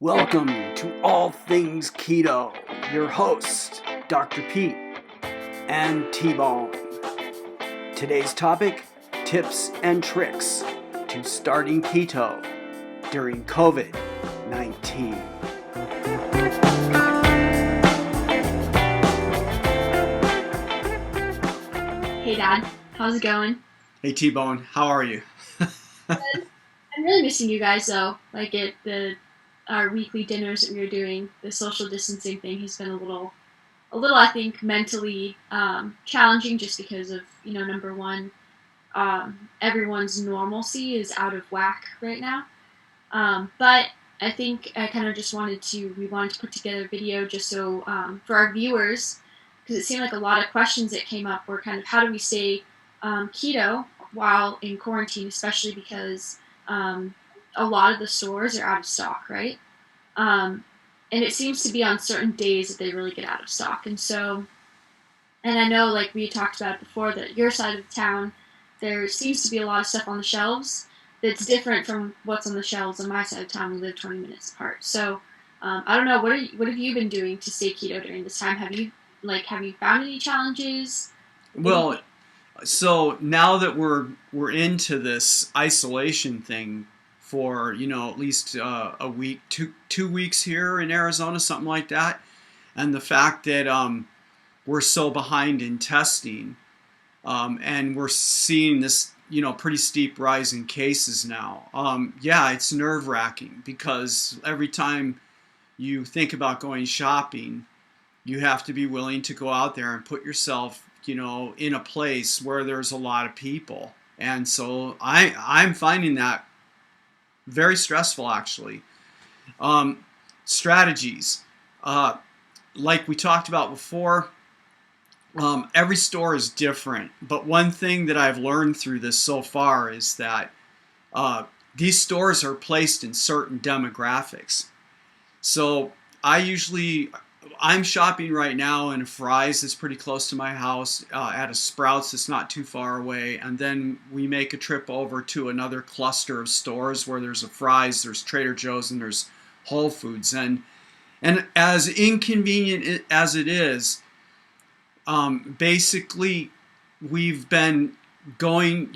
Welcome to All Things Keto. Your host, Dr. Pete and T-Bone. Today's topic, tips and tricks to starting keto during COVID-19. Hey Dad, how's it going? Hey T-Bone, how are you? I'm really missing you guys though. Like our weekly dinners that we were doing, the social distancing thing has been a little I think mentally challenging just because of number one, everyone's normalcy is out of whack right now. But I think I kind of just we wanted to put together a video just so for our viewers, because it seemed like a lot of questions that came up were kind of how do we stay keto while in quarantine, especially because a lot of the stores are out of stock, right? And it seems to be on certain days that they really get out of stock. And I know, like we talked about before, that your side of town, there seems to be a lot of stuff on the shelves that's different from what's on the shelves on my side of town. We live 20 minutes apart. So I don't know, what have you been doing to stay keto during this time? Have you found any challenges? Well, so now that we're into this isolation thing for at least a week, two weeks here in Arizona, something like that, and the fact that we're so behind in testing, and we're seeing this pretty steep rise in cases now. Yeah, it's nerve-wracking because every time you think about going shopping, you have to be willing to go out there and put yourself in a place where there's a lot of people. And so I'm finding that very stressful, actually. Strategies. Like we talked about before, every store is different. But one thing that I've learned through this so far is that these stores are placed in certain demographics. So I'm shopping right now in a Fry's that's pretty close to my house, at a Sprouts that's not too far away, and then we make a trip over to another cluster of stores where there's a Fry's, there's Trader Joe's, and there's Whole Foods. And as inconvenient as it is, basically we've been going,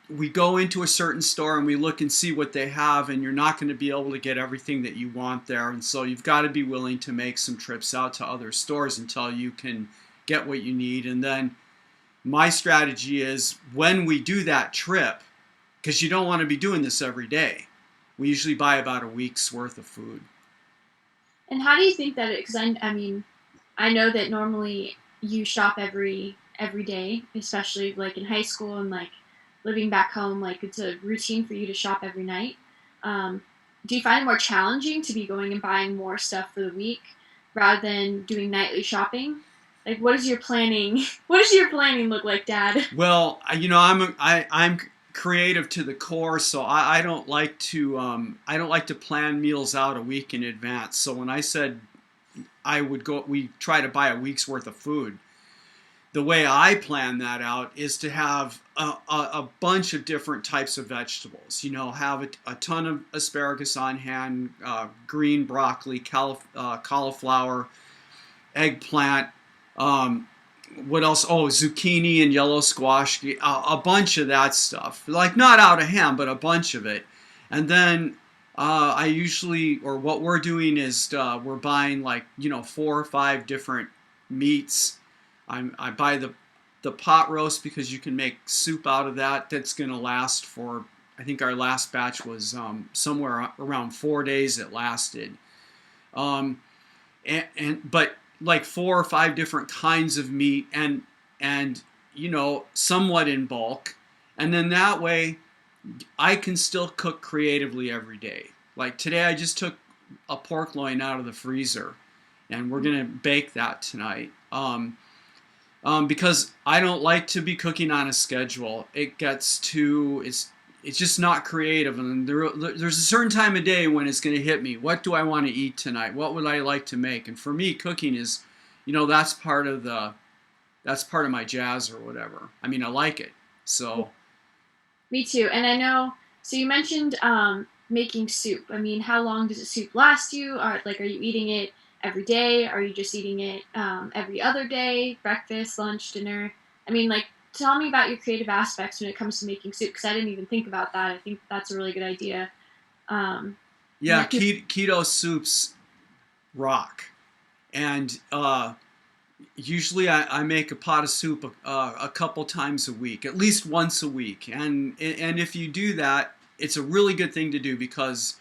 we go into a certain store and we look and see what they have, and you're not going to be able to get everything that you want there. And so you've got to be willing to make some trips out to other stores until you can get what you need. And then my strategy is when we do that trip, because you don't want to be doing this every day, we usually buy about a week's worth of food. And how do you think that because I mean, I know that normally you shop every day, especially like in high school and like living back home, like it's a routine for you to shop every night. Do you find it more challenging to be going and buying more stuff for the week rather than doing nightly shopping? Like, what is your planning? What does your planning look like, Dad? Well, I'm creative to the core, so I don't like to plan meals out a week in advance. So when I said we try to buy a week's worth of food. The way I plan that out is to have a bunch of different types of vegetables. Have a ton of asparagus on hand, green broccoli, cauliflower, eggplant. What else? Oh, zucchini and yellow squash. A bunch of that stuff. Like not out of hand, but a bunch of it. And then what we're doing is we're buying 4 or 5 different meats. I buy the pot roast because you can make soup out of that. That's going to last for, I think our last batch was somewhere around 4 days it lasted. But like 4 or 5 different kinds of meat and somewhat in bulk. And then that way I can still cook creatively every day. Like today I just took a pork loin out of the freezer and we're going to bake that tonight. Because I don't like to be cooking on a schedule. It's just not creative, and there's a certain time of day when it's going to hit me. What do I want to eat tonight? What would I like to make? And for me, cooking is, that's part of my jazz or whatever. I mean, I like it. So. Me too. And I know. So you mentioned making soup. I mean, how long does a soup last you? Are you eating it every day? Are you just eating it every other day? Breakfast, lunch, dinner? I mean, like, tell me about your creative aspects when it comes to making soup, because I didn't even think about that. I think that's a really good idea. Um, Yeah, yeah, keto soups rock. And usually I make a pot of soup a couple times a week, at least once a week. And if you do that, it's a really good thing to do because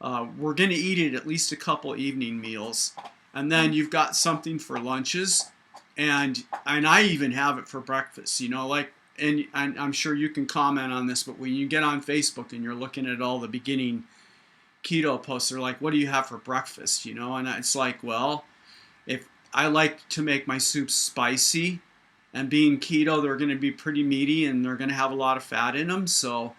we're going to eat it at least a couple evening meals. And then you've got something for lunches. And I even have it for breakfast, like, and I'm sure you can comment on this, but when you get on Facebook and you're looking at all the beginning keto posts, they're like, what do you have for breakfast? And it's like, well, if I like to make my soups spicy, and being keto, they're going to be pretty meaty and they're going to have a lot of fat in them. So,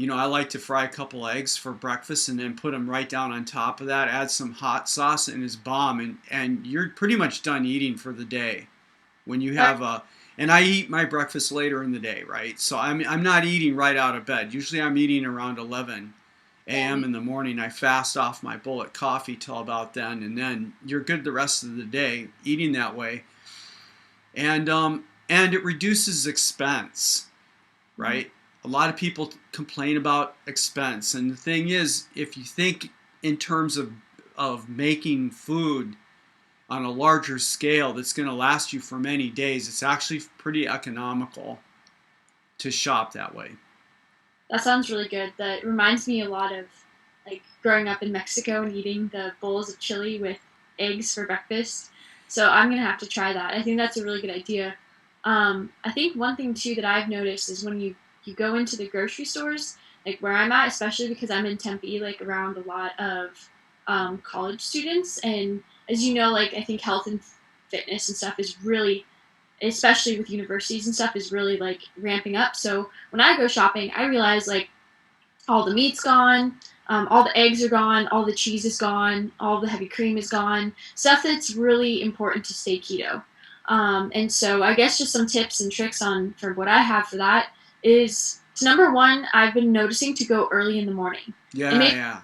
I like to fry a couple eggs for breakfast and then put them right down on top of that, add some hot sauce, and it's bomb. And you're pretty much done eating for the day when you have and I eat my breakfast later in the day, right? So I'm not eating right out of bed. Usually I'm eating around 11 a.m. in the morning. I fast off my bullet coffee till about then, and then you're good the rest of the day eating that way. And it reduces expense, right? A lot of people complain about expense, and the thing is, if you think in terms of making food on a larger scale that's going to last you for many days, it's actually pretty economical to shop that way. that sounds really good. That reminds me a lot of like growing up in Mexico and eating the bowls of chili with eggs for breakfast. So I'm gonna have to try that. I think that's a really good idea. I think one thing too that I've noticed is when you go into the grocery stores, like where I'm at, especially because I'm in Tempe, like around a lot of college students, and as you know, like I think health and fitness and stuff is really, especially with universities and stuff, is really like ramping up. So when I go shopping, I realize like all the meat's gone, all the eggs are gone, all the cheese is gone, all the heavy cream is gone. Stuff that's really important to stay keto. And so I guess just some tips and tricks on for what I have for that is to number one, I've been noticing to go early in the morning. And Yeah, maybe yeah.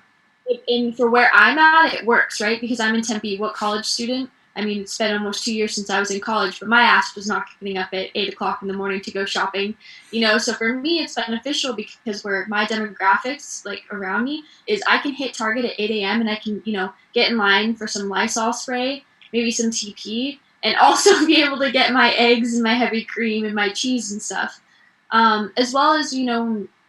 and for where I'm at, it works, right? Because I'm in Tempe. What college student? I mean, it's been almost 2 years since I was in college, but my ass was not getting up at 8 o'clock in the morning to go shopping, So for me, it's beneficial because where my demographics, like around me, is I can hit Target at 8 a.m. and I can, get in line for some Lysol spray, maybe some TP, and also be able to get my eggs and my heavy cream and my cheese and stuff. As well as,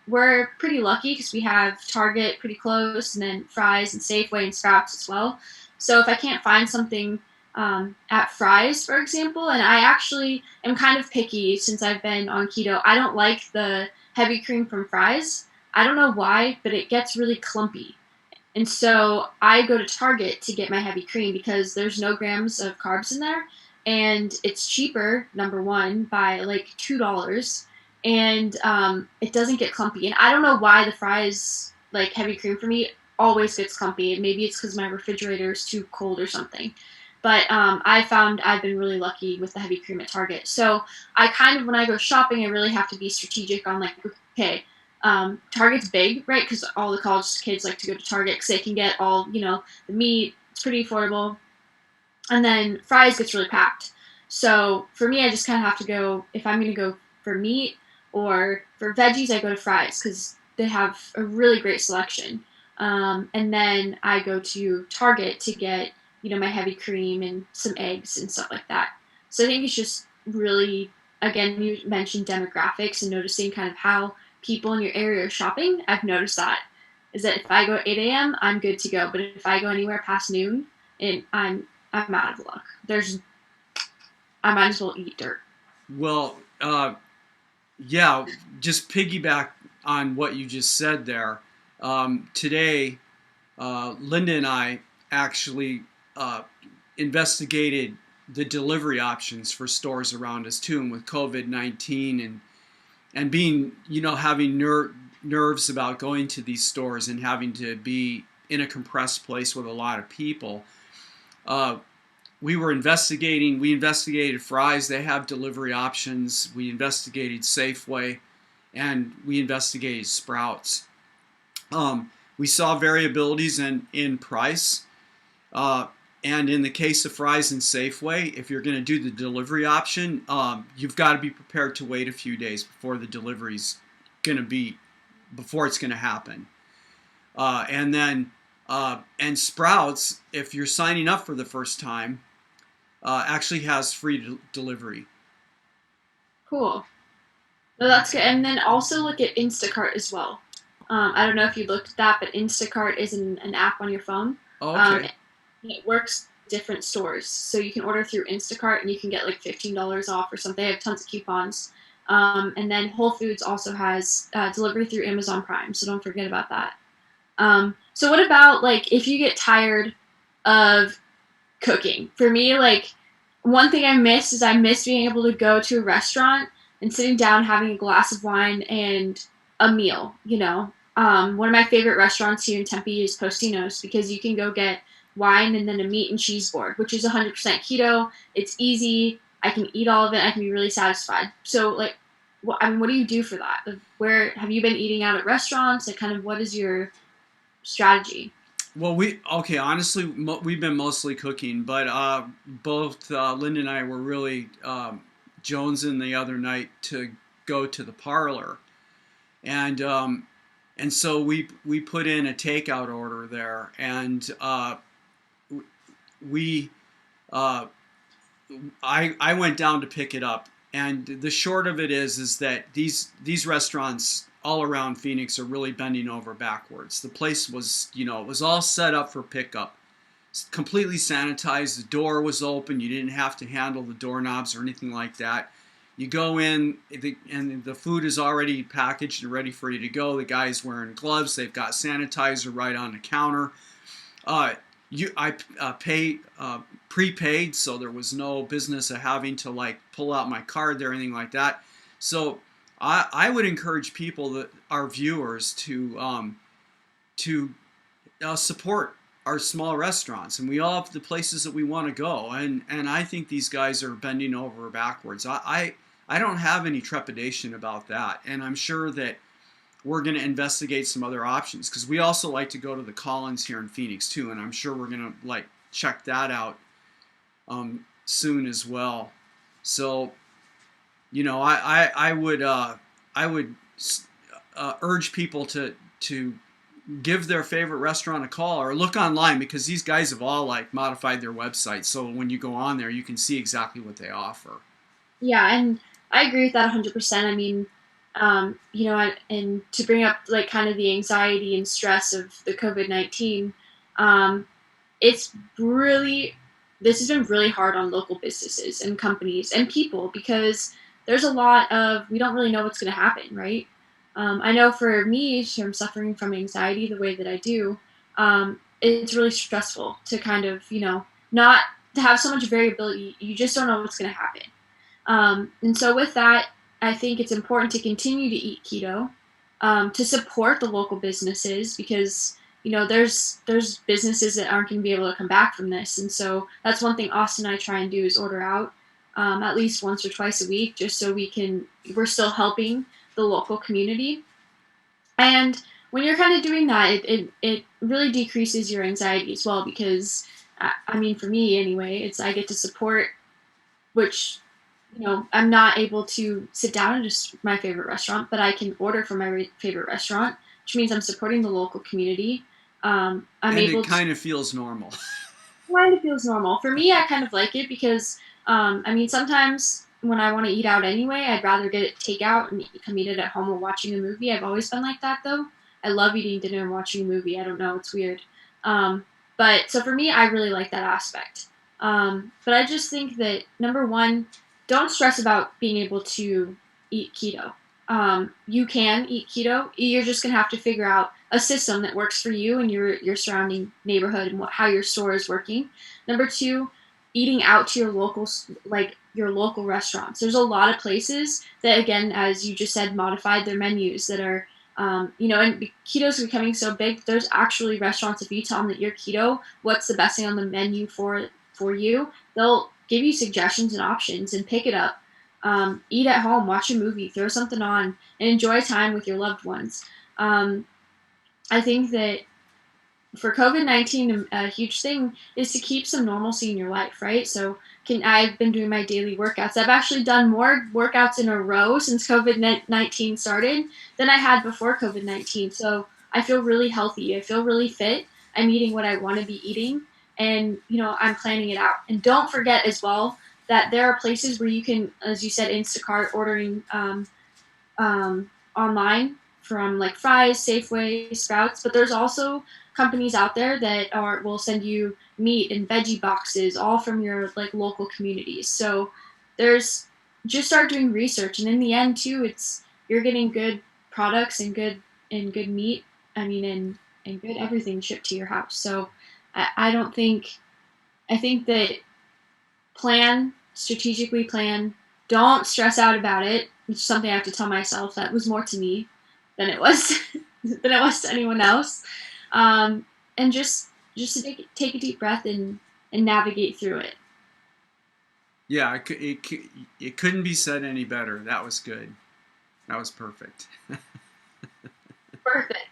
we're pretty lucky because we have Target pretty close, and then Fry's and Safeway and Sprouts as well. So if I can't find something at Fry's, for example, and I actually am kind of picky since I've been on keto, I don't like the heavy cream from Fry's. I don't know why, but it gets really clumpy. And so I go to Target to get my heavy cream because there's no grams of carbs in there, and it's cheaper, number one, by like $2, and it doesn't get clumpy. And I don't know why the Fry's like heavy cream for me always gets clumpy. Maybe it's because my refrigerator is too cold or something. But I found I've been really lucky with the heavy cream at Target. So I kind of, when I go shopping, I really have to be strategic on like, okay, Target's big, right? Because all the college kids like to go to Target because they can get all, the meat. It's pretty affordable. And then Fry's gets really packed. So for me, I just kind of have to go, if I'm going to go for meat or for veggies, I go to Fry's because they have a really great selection. And then I go to Target to get, my heavy cream and some eggs and stuff like that. So I think it's just really, again, you mentioned demographics and noticing kind of how people in your area are shopping. I've noticed that is that if I go at 8 a.m., I'm good to go. But if I go anywhere past noon, and I'm out of luck. I might as well eat dirt. Well, yeah, just piggyback on what you just said there. Today, Linda and I actually investigated the delivery options for stores around us too, and with COVID-19 and being, having nerves about going to these stores and having to be in a compressed place with a lot of people. We investigated Fry's. They have delivery options. We investigated Safeway, and we investigated Sprouts. We saw variabilities in price. Uh, and in the case of fries and Safeway, if you're going to do the delivery option, you've got to be prepared to wait a few days before the delivery's going to be, before it's going to happen. And then, and Sprouts, if you're signing up for the first time, actually has free delivery. Cool. No, that's good. And then also look at Instacart as well. I don't know if you looked at that, but Instacart is an app on your phone. Oh, okay. It works different stores, so you can order through Instacart and you can get like $15 off or something. They have tons of coupons. And then Whole Foods also has delivery through Amazon Prime, so don't forget about that. So what about like if you get tired of cooking? For me, like one thing I miss being able to go to a restaurant and sitting down having a glass of wine and a meal. One of my favorite restaurants here in Tempe is Postino's because you can go get wine and then a meat and cheese board, which is 100% keto. It's easy. I can eat all of it. I can be really satisfied. So like, what do you do for that? Where have you been eating out at restaurants? Like, kind of, what is your strategy? Well, honestly, we've been mostly cooking, but both Linda and I were really jonesing the other night to go to the parlor, and so we put in a takeout order there, and we I went down to pick it up, and the short of it is that these restaurants all around Phoenix are really bending over backwards. The place was, it was all set up for pickup. It's completely sanitized. The door was open. You didn't have to handle the doorknobs or anything like that. You go in, and the food is already packaged and ready for you to go. The guy's wearing gloves. They've got sanitizer right on the counter. I pay prepaid, so there was no business of having to like pull out my card or anything like that. So I would encourage people, our viewers, to support our small restaurants, and we all have the places that we want to go, and I think these guys are bending over backwards. I don't have any trepidation about that, and I'm sure that we're going to investigate some other options, because we also like to go to the Collins here in Phoenix too, and I'm sure we're going to like check that out soon as well. So I would urge people to give their favorite restaurant a call or look online, because these guys have all like modified their website, so when you go on there you can see exactly what they offer. Yeah, and I agree with that 100%. I mean, and to bring up like kind of the anxiety and stress of the COVID-19, it's really, this has been really hard on local businesses and companies and people, because there's a lot of, we don't really know what's going to happen, right? I know for me, I'm suffering from anxiety the way that I do. It's really stressful to kind of, not to have so much variability. You just don't know what's going to happen. And so with that, I think it's important to continue to eat keto, to support the local businesses, because there's businesses that aren't going to be able to come back from this. And so that's one thing Austin and I try and do, is order out at least once or twice a week, just so we're still helping the local community. And when you're kind of doing that, it really decreases your anxiety as well, because I mean, for me anyway, it's, I get to support, which, I'm not able to sit down and just my favorite restaurant, but I can order from my favorite restaurant, which means I'm supporting the local community. I'm and able it kind of feels normal. Kind of feels normal. For me, I kind of like it because, I mean, sometimes when I want to eat out anyway, I'd rather get it takeout and come eat it at home while watching a movie. I've always been like that, though. I love eating dinner and watching a movie. I don't know, it's weird. But so for me, I really like that aspect. But I just think that, number one, don't stress about being able to eat keto. You can eat keto. You're just going to have to figure out a system that works for you and your surrounding neighborhood and how your store is working. Number two, eating out to your local restaurants. There's a lot of places that, again, as you just said, modified their menus that are, and keto's becoming so big. There's actually restaurants, if you tell them that you're keto, what's the best thing on the menu for you, they'll give you suggestions and options and pick it up. Eat at home, watch a movie, throw something on, and enjoy time with your loved ones. I think that for COVID-19, a huge thing is to keep some normalcy in your life, right? So I've been doing my daily workouts. I've actually done more workouts in a row since COVID-19 started than I had before COVID-19. So I feel really healthy. I feel really fit. I'm eating what I want to be eating, and I'm planning it out. And don't forget as well that there are places where you can, as you said, Instacart ordering online from like Fry's, Safeway, Sprouts, but there's also companies out there that will send you meat and veggie boxes, all from your like local communities. So there's just start doing research, and in the end too, it's you're getting good products and good meat. I mean, and good everything shipped to your house. So I don't think I think that strategically plan. Don't stress out about it. Which is something I have to tell myself. That was more to me than it was than it was to anyone else. And just to take a deep breath and navigate through it. Yeah, it couldn't be said any better. That was good. That was perfect. Perfect.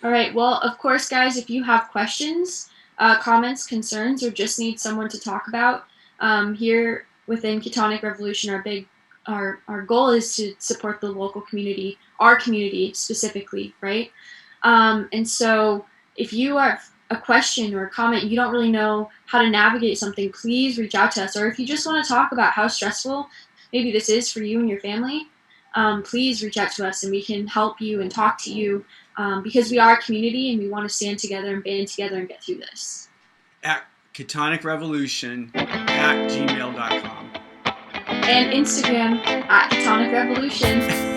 All right. Well, of course, guys, if you have questions, comments, concerns, or just need someone to talk about, here within Ketonic Revolution, our goal is to support the local community, our community specifically, right? And so if you have a question or a comment, you don't really know how to navigate something, please reach out to us. Or if you just want to talk about how stressful maybe this is for you and your family, please reach out to us and we can help you and talk to you, because we are a community and we want to stand together and band together and get through this. At Ketonic Revolution at gmail.com. And Instagram at Ketonic Revolution.